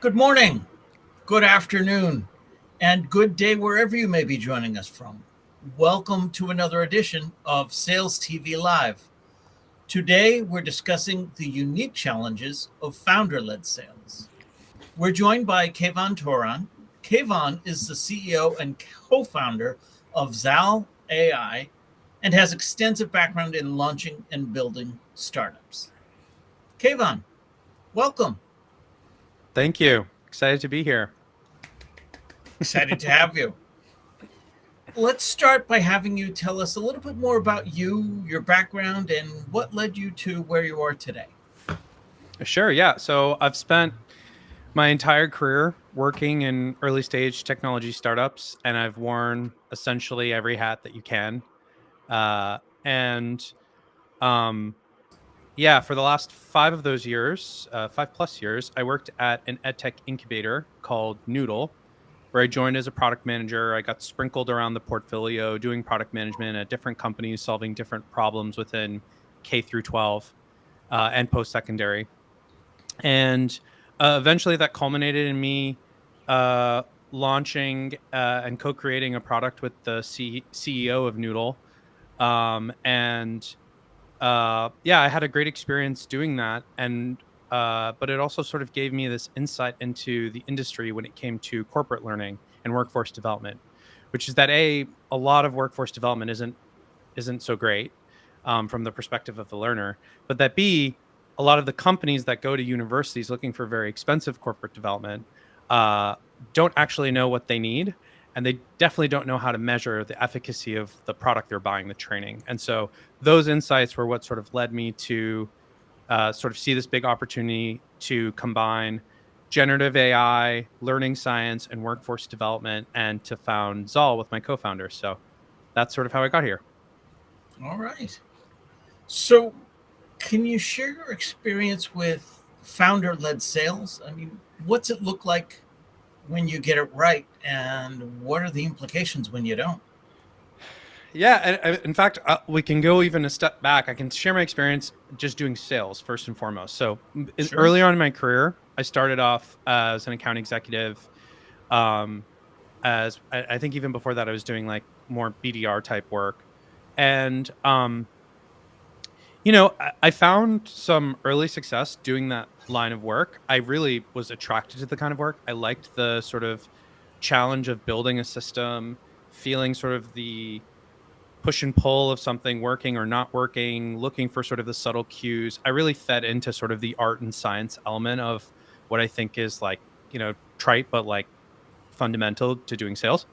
Good morning, good afternoon, and good day wherever you may be joining us from. Welcome to another edition of Sales TV Live. Today, we're discussing the unique challenges of founder led sales. We're joined by Kayvon Touran. Kayvon is the CEO and co founder of Zal.ai and has extensive background in launching and building startups. Kayvon, welcome. Thank you. Excited to be here. Excited to have you. Let's start by having you tell us a little bit more about you, your background, and what led you to where you are today. Sure. Yeah. So I've spent my entire career working in early stage technology startups, and I've worn essentially every hat that you can. And yeah, for the last 5 of those years, 5 plus years, I worked at an edtech incubator called Noodle, where I joined as a product manager. I got sprinkled around the portfolio doing product management at different companies, solving different problems within K through 12 and post secondary. And eventually that culminated in me launching and co-creating a product with the CEO of Noodle. And Yeah, I had a great experience doing that. But it also sort of gave me this insight into the industry when it came to corporate learning and workforce development, which is that a lot of workforce development isn't so great from the perspective of the learner, but that B, a lot of the companies that go to universities looking for very expensive corporate development uh, don't actually know what they need. And they definitely don't know how to measure the efficacy of the product they're buying, the training. And so those insights were what sort of led me to sort of see this big opportunity to combine generative AI, learning science, and workforce development, and to found Zal with my co-founder. So that's sort of how I got here. All right. So, can you share your experience with founder led sales? I mean, what's it look like when you get it right, and what are the implications when you don't? Yeah, in fact, we can go even a step back. I can share my experience just doing sales first and foremost. So, Sure. early on in my career, I started off as an account executive. Um, as I think even before that, I was doing like more BDR type work, and I found some early success doing that line of work. I really was attracted to the kind of work. I liked the sort of challenge of building a system, feeling sort of the push and pull of something working or not working, looking for sort of the subtle cues. I really fed into sort of the art and science element of what I think is like, trite, but like fundamental to doing sales.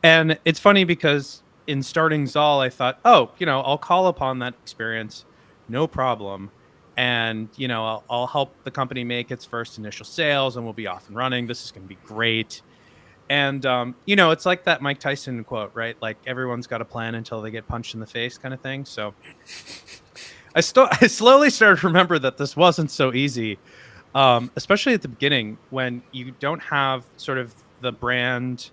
And it's funny because in starting Zal, I thought, oh, I'll call upon that experience, no problem. And, I'll help the company make its first initial sales and we'll be off and running. This is going to be great. And it's like that Mike Tyson quote, right? Like everyone's got a plan until they get punched in the face, kind of thing. So I slowly started to remember that this wasn't so easy, especially at the beginning when you don't have sort of the brand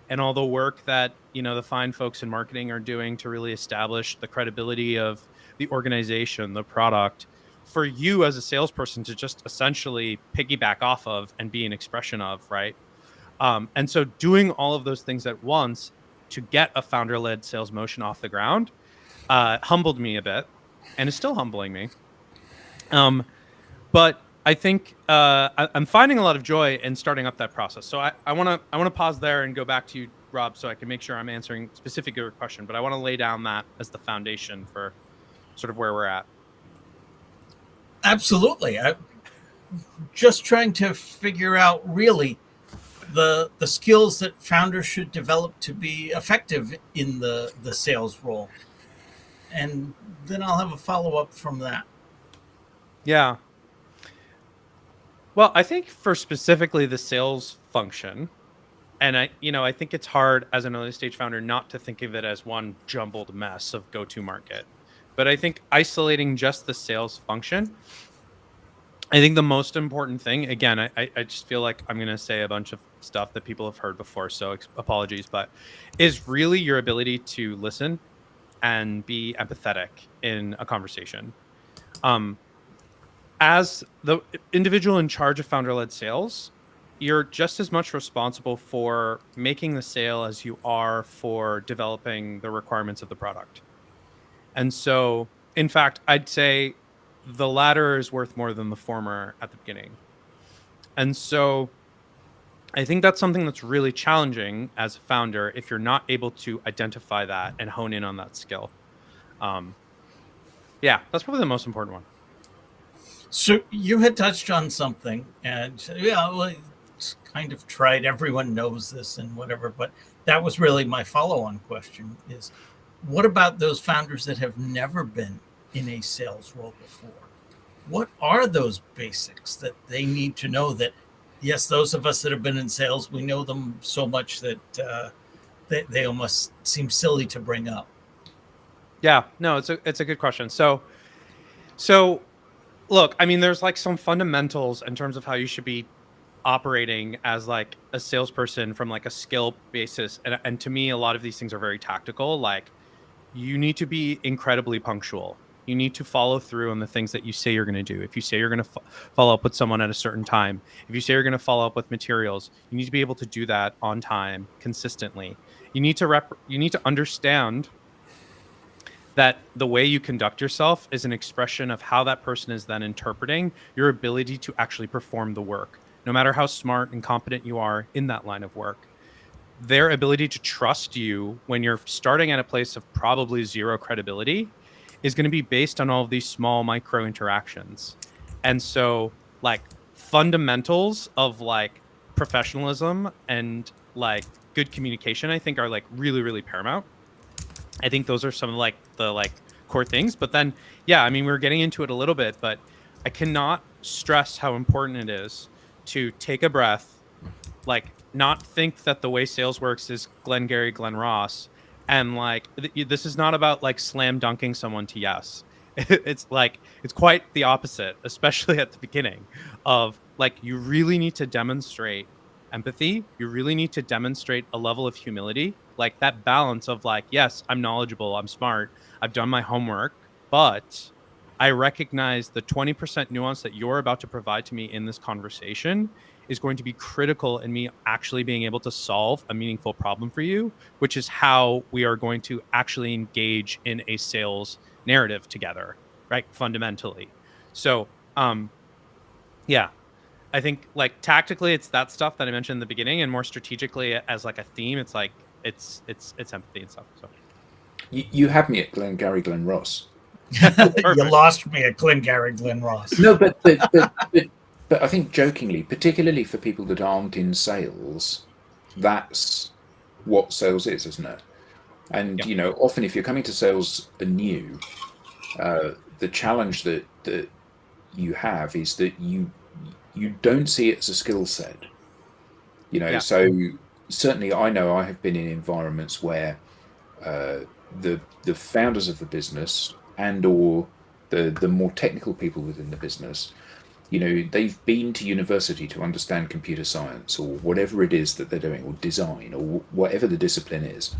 and all the work that the fine folks in marketing are doing to really establish the credibility of the organization, the product. For you as a salesperson to just essentially piggyback off of and be an expression of, right? And so doing all of those things at once to get a founder led sales motion off the ground humbled me a bit and is still humbling me. Um, but I think I'm finding a lot of joy in starting up that process. So I want to pause there and go back to you, Rob, so I can make sure I'm answering specific your question. But I want to lay down that as the foundation for sort of where we're at. Absolutely. I'm just trying to figure out really the skills that founders should develop to be effective in the sales role, and then I'll have a follow up from that. Yeah. Well, I think for specifically the sales function, and I think it's hard as an early stage founder not to think of it as one jumbled mess of go to market. But I think isolating just the sales function, I think the most important thing, again, I just feel like I'm going to say a bunch of stuff that people have heard before. So apologies, but is really your ability to listen and be empathetic in a conversation. Um, as the individual in charge of founder led sales, you're just as much responsible for making the sale as you are for developing the requirements of the product. And so, in fact, I'd say the latter is worth more than the former at the beginning. And so, I think that's something that's really challenging as a founder if you're not able to identify that and hone in on that skill. Um, yeah, that's probably the most important one. So you had touched on something, and yeah, well, it's kind of tried. Everyone knows this and whatever, but that was really my follow-on question: is what about those founders that have never been in a sales role before? What are those basics that they need to know? That yes, those of us that have been in sales, we know them so much that they almost seem silly to bring up. Yeah, no, it's a good question. So look, I mean, there's like some fundamentals in terms of how you should be operating as like a salesperson from like a skill basis, and to me, a lot of these things are very tactical. Like you need to be incredibly punctual. You need to follow through on the things that you say you're going to do. If you say you're going to follow up with someone at a certain time, if you say you're going to follow up with materials, you need to be able to do that on time consistently. You need to understand that the way you conduct yourself is an expression of how that person is then interpreting your ability to actually perform the work, no matter how smart and competent you are in that line of work. Their ability to trust you when you're starting at a place of probably zero credibility is going to be based on all of these small micro interactions. And so, like, fundamentals of like professionalism and like good communication, I think, are like really, really paramount. I think those are some of like the like core things. But then, yeah, I mean, we are getting into it a little bit, but I cannot stress how important it is to take a breath, like not think that the way sales works is Glenn Gary, Glenn Ross, and like this is not about like slam dunking someone to yes. It's like it's quite the opposite, especially at the beginning of like you really need to demonstrate empathy. You really need to demonstrate a level of humility, like that balance of like, yes, I'm knowledgeable, I'm smart, I've done my homework, but I recognize the 20% nuance that you're about to provide to me in this conversation is going to be critical in me actually being able to solve a meaningful problem for you, which is how we are going to actually engage in a sales narrative together, right? Fundamentally. So, yeah, I think like tactically, it's that stuff that I mentioned in the beginning, and more strategically as like a theme, it's like it's empathy and stuff. So You had me at Glenn Gary, Glenn Ross. You perfect. lost me at Glenn Gary, Glenn Ross. No, but I think jokingly, particularly for people that aren't in sales, that's what sales is, isn't it? And Yeah, often if you're coming to sales anew, the challenge that you have is that you don't see it as a skill set. yeah, So certainly I know I have been in environments where the founders of the business and or the more technical people within the business, they've been to university to understand computer science or whatever it is that they're doing, or design, or whatever the discipline is.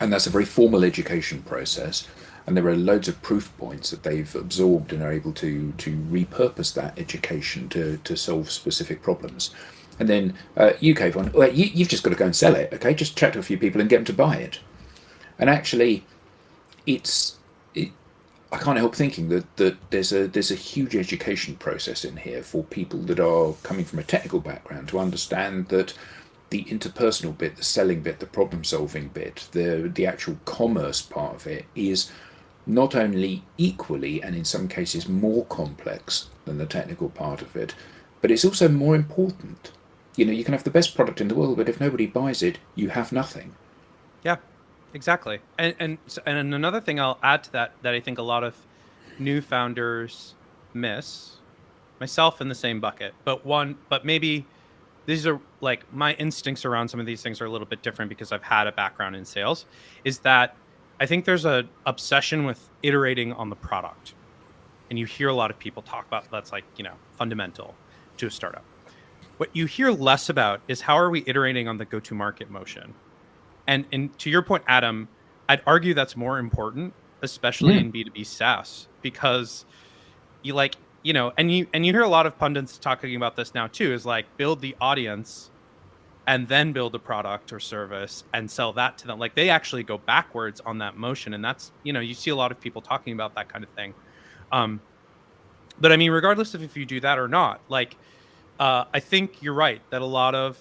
And that's a very formal education process. And there are loads of proof points that they've absorbed and are able to repurpose that education to solve specific problems. And then you, Kayvon, well, you've just got to go and sell it, okay? Just chat to a few people and get them to buy it. And actually, it's it, I can't help thinking that there's a huge education process in here for people that are coming from a technical background to understand that the interpersonal bit, the selling bit, the problem solving bit, the actual commerce part of it is not only equally and in some cases more complex than the technical part of it, but it's also more important. You can have the best product in the world, but if nobody buys it, you have nothing. yeah, exactly. And another thing I'll add to that I think a lot of new founders miss, myself in the same bucket, but maybe these are like my instincts around some of these things are a little bit different because I've had a background in sales, is that I think there's a obsession with iterating on the product. And you hear a lot of people talk about that's like, fundamental to a startup. What you hear less about is how are we iterating on the go-to market motion? And to your point, Adam, I'd argue that's more important, especially Yeah. in B2B SaaS, because you like and you hear a lot of pundits talking about this now too, is like build the audience and then build a product or service and sell that to them. Like they actually go backwards on that motion. And that's, you see a lot of people talking about that kind of thing. Um, but I mean, regardless of if you do that or not, like, I think you're right that a lot of,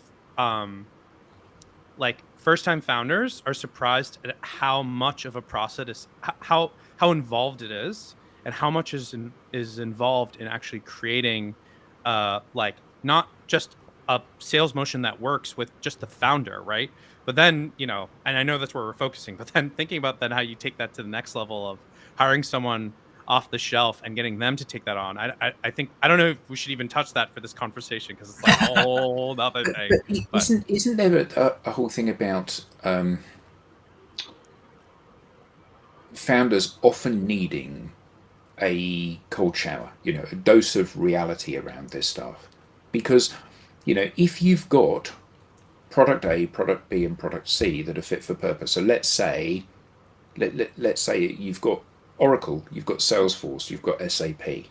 like first time founders are surprised at how much of a process is how involved it is and how much is involved in actually creating like not just a sales motion that works with just the founder, right? But then, and I know that's where we're focusing, but then thinking about then how you take that to the next level of hiring someone off the shelf and getting them to take that on. I think I don't know if we should even touch that for this conversation because it's like a whole other thing. But Isn't there a whole thing about founders often needing a cold shower, a dose of reality around this stuff? Because, if you've got product A, product B, and product C that are fit for purpose. So let's say, let's say you've got Oracle, you've got Salesforce, you've got SAP.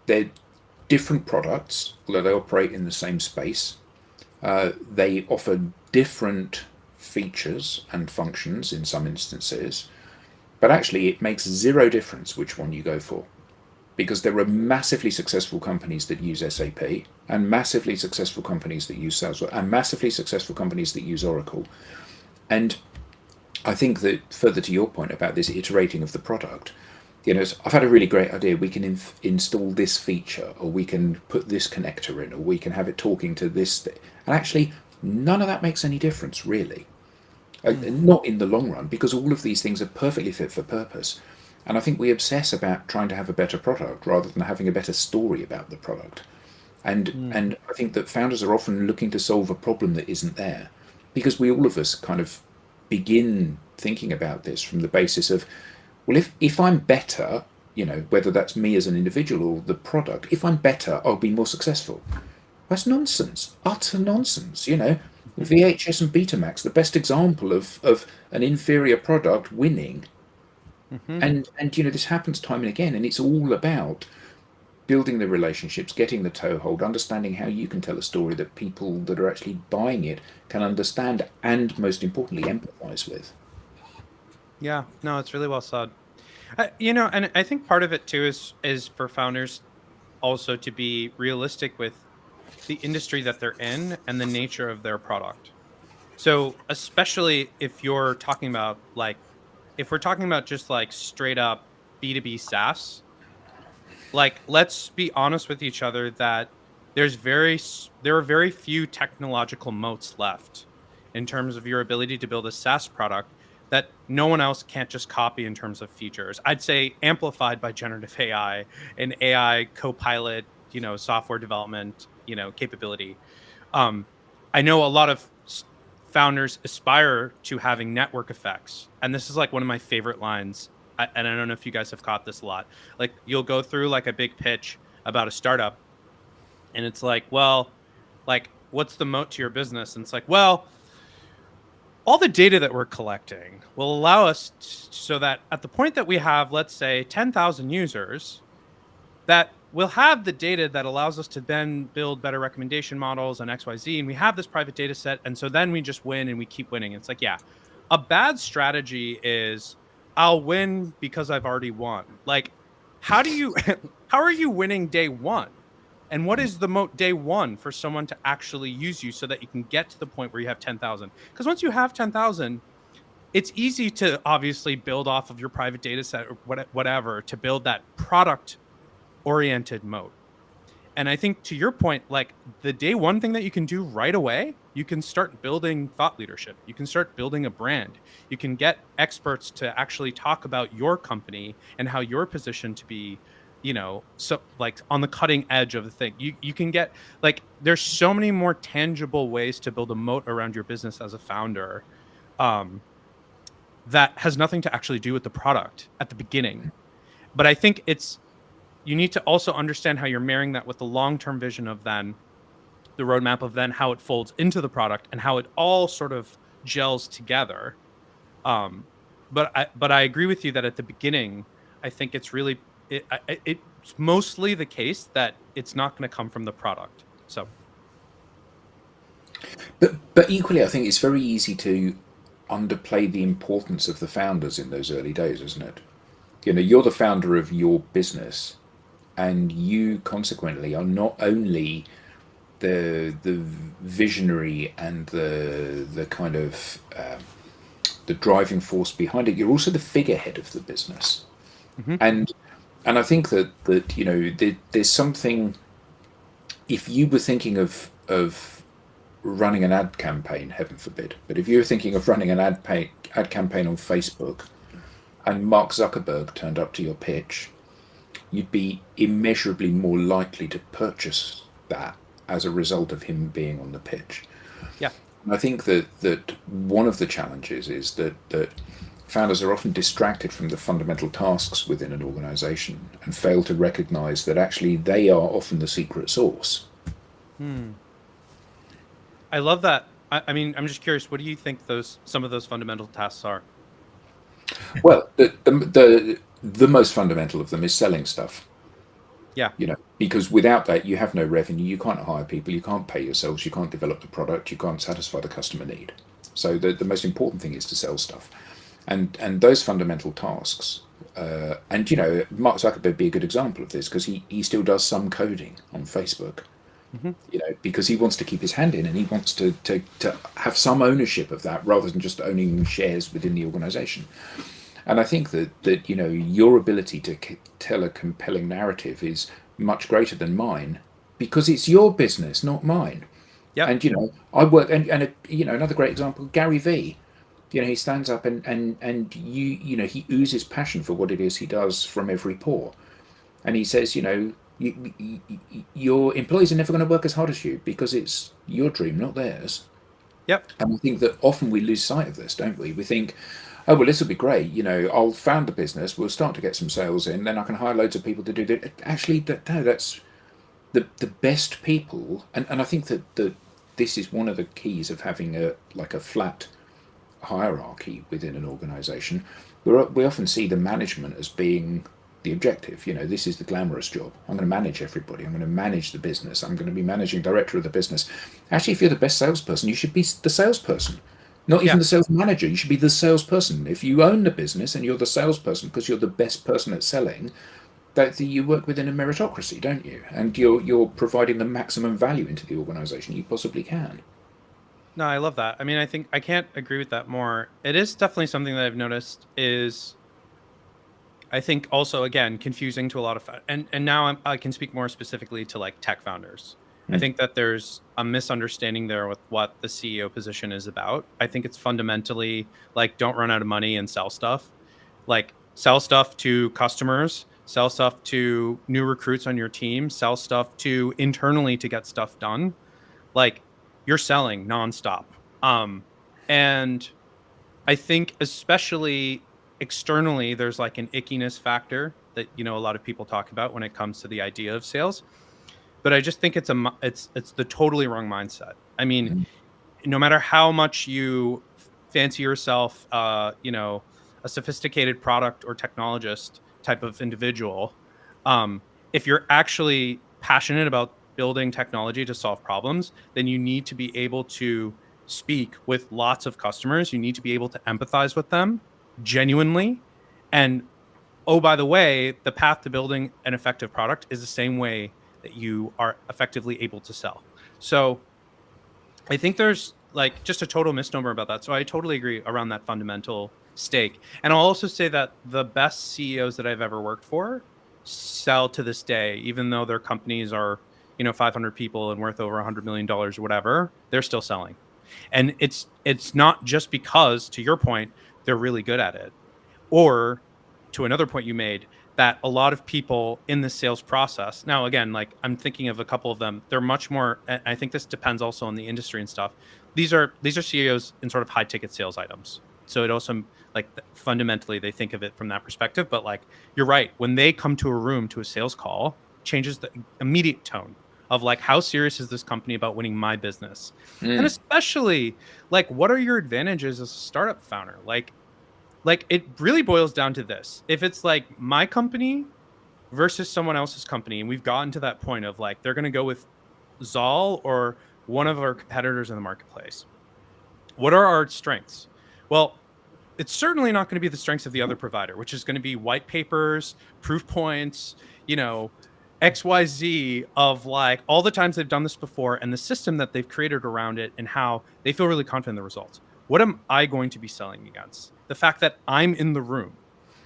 They're different products, although they operate in the same space. They offer different features and functions in some instances, but actually it makes zero difference which one you go for, because there are massively successful companies that use SAP and massively successful companies that use Salesforce and massively successful companies that use Oracle. And I think that further to your point about this iterating of the product, I've had a really great idea. We can install this feature, or we can put this connector in, or we can have it talking to this thing. And actually, none of that makes any difference, really. Not in the long run, because all of these things are perfectly fit for purpose. And I think we obsess about trying to have a better product rather than having a better story about the product. And I think that founders are often looking to solve a problem that isn't there, because all of us kind of begin thinking about this from the basis of, well, if I'm better, whether that's me as an individual or the product, if I'm better, I'll be more successful. That's nonsense, utter nonsense. VHS and Betamax, the best example of an inferior product winning. And this happens time and again, and it's all about building the relationships, getting the toehold, understanding how you can tell a story that people that are actually buying it can understand and, most importantly, empathize with. Yeah, no, it's really well said. And I think part of it too is for founders also to be realistic with the industry that they're in and the nature of their product. So, especially if you're talking about if we're talking about just like straight up B2B SaaS, like let's be honest with each other that there are very few technological moats left in terms of your ability to build a SaaS product that no one else can't just copy in terms of features. I'd say amplified by generative AI and AI co-pilot, software development, capability. um, I know a lot of founders aspire to having network effects, and this is like one of my favorite lines. And I don't know if you guys have caught this a lot. Like you'll go through like a big pitch about a startup, and it's like, well, like what's the moat to your business? And it's like, well, all the data that we're collecting will allow us so that at the point that we have, let's say, 10,000 users, that we'll have the data that allows us to then build better recommendation models and XYZ. And we have this private data set. And so then we just win and we keep winning. It's like, yeah, a bad strategy is I'll win because I've already won. Like, how do you, how are you winning day one? And what is the moat day one for someone to actually use you so that you can get to the point where you have 10,000? Because once you have 10,000, it's easy to obviously build off of your private data set or whatever to build that product oriented moat. And I think to your point, like the day one thing that you can do right away, you can start building thought leadership. You can start building a brand. You can get experts to actually talk about your company and how you're positioned to be, so like on the cutting edge of the thing. You can get like there's so many more tangible ways to build a moat around your business as a founder. That has nothing to actually do with the product at the beginning. But I think you need to also understand how you're marrying that with the long-term vision of then the roadmap of then how it folds into the product and how it all sort of gels together. But I agree with you that at the beginning, I think it's really mostly the case that it's not going to come from the product. So But equally, I think it's very easy to underplay the importance of the founders in those early days, isn't it? You know, you're the founder of your business, and you consequently are not only the visionary and the kind of the driving force behind it. You're also the figurehead of the business, mhm. and I think that you know there's something. If you were thinking of running an ad campaign, heaven forbid, but if you were thinking of running an ad campaign on Facebook, and Mark Zuckerberg turned up to your pitch, you'd be immeasurably more likely to purchase that as a result of him being on the pitch. Yeah. And I think that one of the challenges is that founders are often distracted from the fundamental tasks within an organization and fail to recognize that actually they are often the secret sauce. I love that. I mean, I'm just curious. What do you think some of those fundamental tasks are? Well, the most fundamental of them is selling stuff. Yeah. You know, because without that you have no revenue, you can't hire people, you can't pay yourselves, you can't develop the product, you can't satisfy the customer need. So the most important thing is to sell stuff, and those fundamental tasks. And you know, Mark Zuckerberg would be a good example of this because he still does some coding on Facebook. Mm-hmm. You know, because he wants to keep his hand in and he wants to have some ownership of that rather than just owning shares within the organization. And I think that you know your ability to tell a compelling narrative is much greater than mine because it's your business, not mine. Yep. And you know, I work and you know another great example, Gary V. You know, he stands up and you know he oozes passion for what it is he does from every pore, and he says, you know, your employees are never going to work as hard as you because it's your dream, not theirs. Yep. And I think that often we lose sight of this, don't we? We think, oh, well, this will be great. You know, I'll found a business, we'll start to get some sales in, then I can hire loads of people to do that. Actually, no, that's the best people. And I think that this is one of the keys of having a flat hierarchy within an organization. We often see the management as being the objective. You know, this is the glamorous job. I'm going to manage everybody. I'm going to manage the business. I'm going to be managing director of the business. Actually, if you're the best salesperson, you should be the salesperson, not even Yeah. the sales manager. You should be the salesperson. If you own the business and you're the salesperson because you're the best person at selling, that you work within a meritocracy, don't you? And you're providing the maximum value into the organization you possibly can. No, I love that. I mean, I think I can't agree with that more. It is definitely something that I've noticed is, I think, also again confusing to a lot of and now I can speak more specifically to like tech founders. I think that there's a misunderstanding there with what the CEO position is about. I think it's fundamentally like don't run out of money and sell stuff. Like sell stuff to customers, sell stuff to new recruits on your team, sell stuff to internally to get stuff done. Like you're selling nonstop. And I think especially externally, there's like an ickiness factor that you know a lot of people talk about when it comes to the idea of sales. But I just think it's the totally wrong mindset. I mean, Mm. no matter how much you fancy yourself, you know, a sophisticated product or technologist type of individual, if you're actually passionate about building technology to solve problems, then you need to be able to speak with lots of customers. You need to be able to empathize with them genuinely. And oh, by the way, the path to building an effective product is the same way that you are effectively able to sell. So I think there's like just a total misnomer about that. So I totally agree around that fundamental stake. And I'll also say that the best CEOs that I've ever worked for sell to this day, even though their companies are, you know, 500 people and worth over $100 million or whatever, they're still selling. And it's not just because, to your point, they're really good at it, or to another point you made, that a lot of people in the sales process now, again, like I'm thinking of a couple of them, they're much more, and I think this depends also on the industry and stuff. These are CEOs in sort of high ticket sales items, so it also like fundamentally they think of it from that perspective. But like you're right, when they come to a room to a sales call, changes the immediate tone of like how serious is this company about winning my business. And Mm. especially like what are your advantages as a startup founder? Like it really boils down to this. If it's like my company versus someone else's company, and we've gotten to that point of like they're going to go with Zal or one of our competitors in the marketplace. What are our strengths? Well, it's certainly not going to be the strengths of the other provider, which is going to be white papers, proof points, you know, XYZ of like all the times they've done this before and the system that they've created around it and how they feel really confident in the results. What am I going to be selling against? The fact that I'm in the room,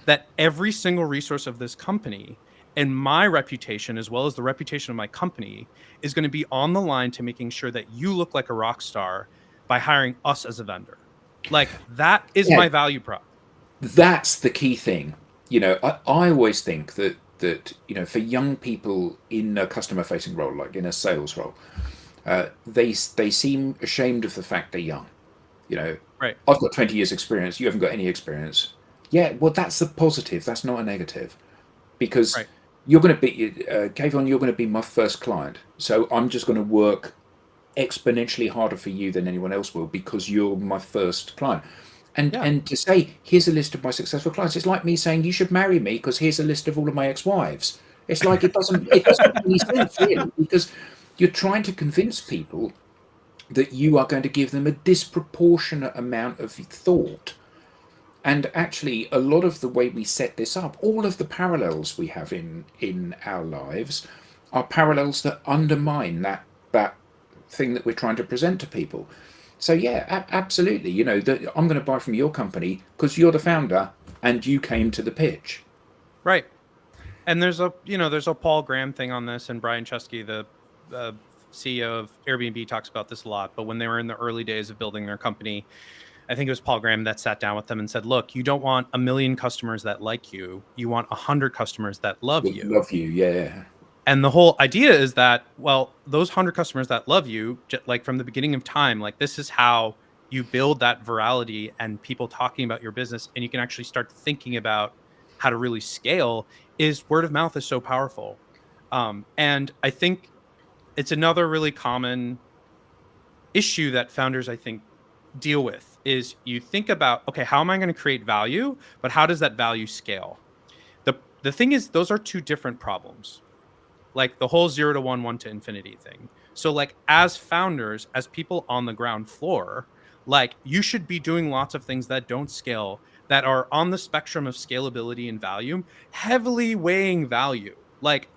that every single resource of this company and my reputation, as well as the reputation of my company, is going to be on the line to making sure that you look like a rock star by hiring us as a vendor. Like that is my value prop. That's the key thing. I always think that for young people in a customer facing role, like in a sales role, they seem ashamed of the fact they're young. Right. I've got 20 years experience, you haven't got any experience. Yeah, well, that's a positive, that's not a negative, because Right. you're going to be Kayvon, you're going to be my first client, so I'm just going to work exponentially harder for you than anyone else will because you're my first client. And to say, here's a list of my successful clients, it's like me saying you should marry me because here's a list of all of my ex-wives. It's like it doesn't make any sense, really, because you're trying to convince people that you are going to give them a disproportionate amount of thought. And actually, a lot of the way we set this up, all of the parallels we have in our lives are parallels that undermine that thing that we're trying to present to people. So yeah, absolutely. I'm going to buy from your company because you're the founder and you came to the pitch. Right. And there's a Paul Graham thing on this, and Brian Chesky, the CEO of Airbnb, talks about this a lot. But when they were in the early days of building their company, I think it was Paul Graham that sat down with them and said, look, you don't want 1 million customers that like you. You want 100 customers that love you. Love you, yeah. And the whole idea is that, well, those 100 customers that love you, like from the beginning of time, like this is how you build that virality and people talking about your business. And you can actually start thinking about how to really scale. Is word of mouth is so powerful. And I think it's another really common issue that founders, I think, deal with is you think about, okay, how am I going to create value? But how does that value scale? The thing is, those are two different problems. Like the whole 0 to 1, 1 to infinity thing. So like as founders, as people on the ground floor, like you should be doing lots of things that don't scale, that are on the spectrum of scalability and value, heavily weighing value. Like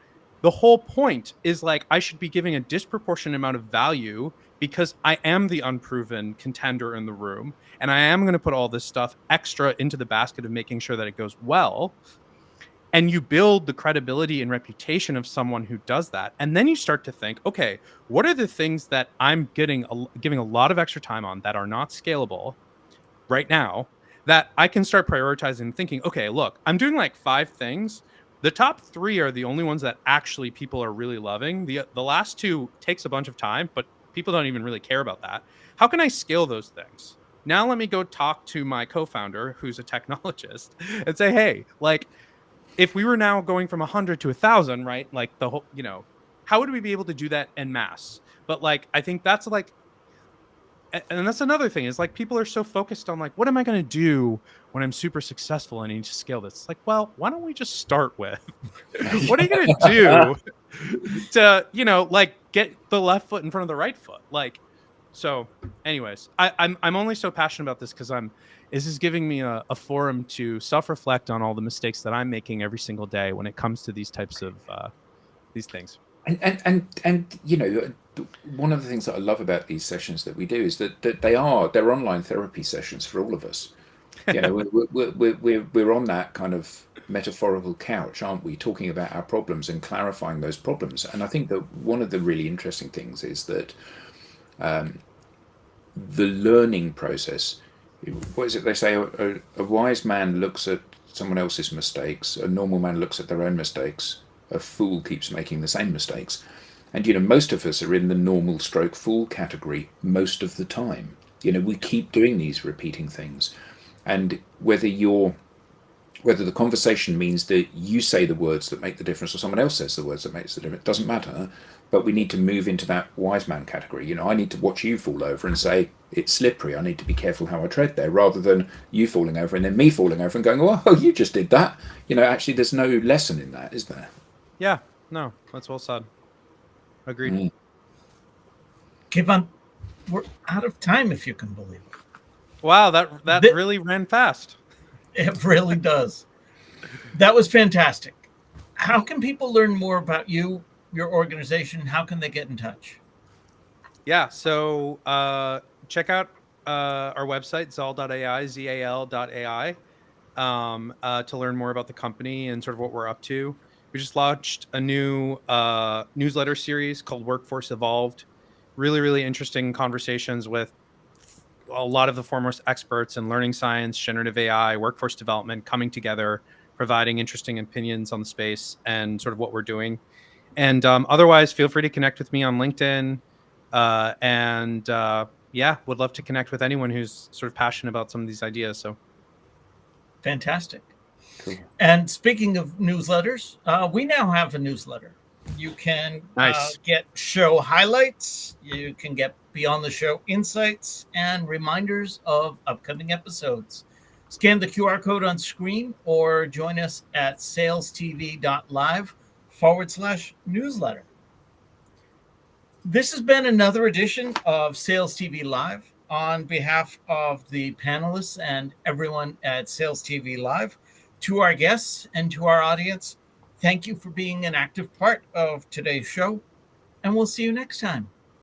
the whole point is like I should be giving a disproportionate amount of value because I am the unproven contender in the room. And I am going to put all this stuff extra into the basket of making sure that it goes well. And you build the credibility and reputation of someone who does that. And then you start to think, okay, what are the things that I'm giving a lot of extra time on that are not scalable right now that I can start prioritizing and thinking, okay, look, I'm doing like 5 things. The top 3 are the only ones that actually people are really loving. The last 2 takes a bunch of time, but people don't even really care about that. How can I scale those things? Now let me go talk to my co-founder, who's a technologist, and say, hey, like, if we were now going from 100 to 1,000, right? Like the whole, how would we be able to do that en masse? But like, I think that's like, and that's another thing is like people are so focused on like, what am I going to do when I'm super successful and I need to scale this? It's like, well, why don't we just start with what are you going to do to, like get the left foot in front of the right foot? Like, so anyways, I'm only so passionate about this because this is giving me a forum to self-reflect on all the mistakes that I'm making every single day when it comes to these types of these things. And one of the things that I love about these sessions that we do is that they're online therapy sessions for all of us. We're on that kind of metaphorical couch, aren't we, talking about our problems and clarifying those problems. And I think that one of the really interesting things is that the learning process, what is it they say, a wise man looks at someone else's mistakes, a normal man looks at their own mistakes, a fool keeps making the same mistakes. And most of us are in the normal stroke fool category most of the time. We keep doing these repeating things. And whether the conversation means that you say the words that make the difference or someone else says the words that makes the difference, doesn't matter. But we need to move into that wise man category. I need to watch you fall over and say, it's slippery, I need to be careful how I tread there, rather than you falling over and then me falling over and going, oh, you just did that. Actually, there's no lesson in that, is there? Yeah, no, that's well said. Agreed. Mm. Kayvon, we're out of time, if you can believe it. Wow, that Th- really ran fast. It really does. That was fantastic. How can people learn more about you, your organization? How can they get in touch? Yeah, so check out our website, Zal.ai, Zal.ai, to learn more about the company and sort of what we're up to. We just launched a new newsletter series called Workforce Evolved. Really, really interesting conversations with a lot of the foremost experts in learning science, generative AI, workforce development coming together, providing interesting opinions on the space and sort of what we're doing. And otherwise, feel free to connect with me on LinkedIn. And yeah, would love to connect with anyone who's sort of passionate about some of these ideas. So Fantastic. Cool. And speaking of newsletters, we now have a newsletter. You can nice. get show highlights, you can get beyond the show insights, and reminders of upcoming episodes. Scan the QR code on screen or join us at SalesTV.live/newsletter. This has been another edition of Sales TV Live. On behalf of the panelists and everyone at Sales TV Live, to our guests and to our audience, thank you for being an active part of today's show, and we'll see you next time.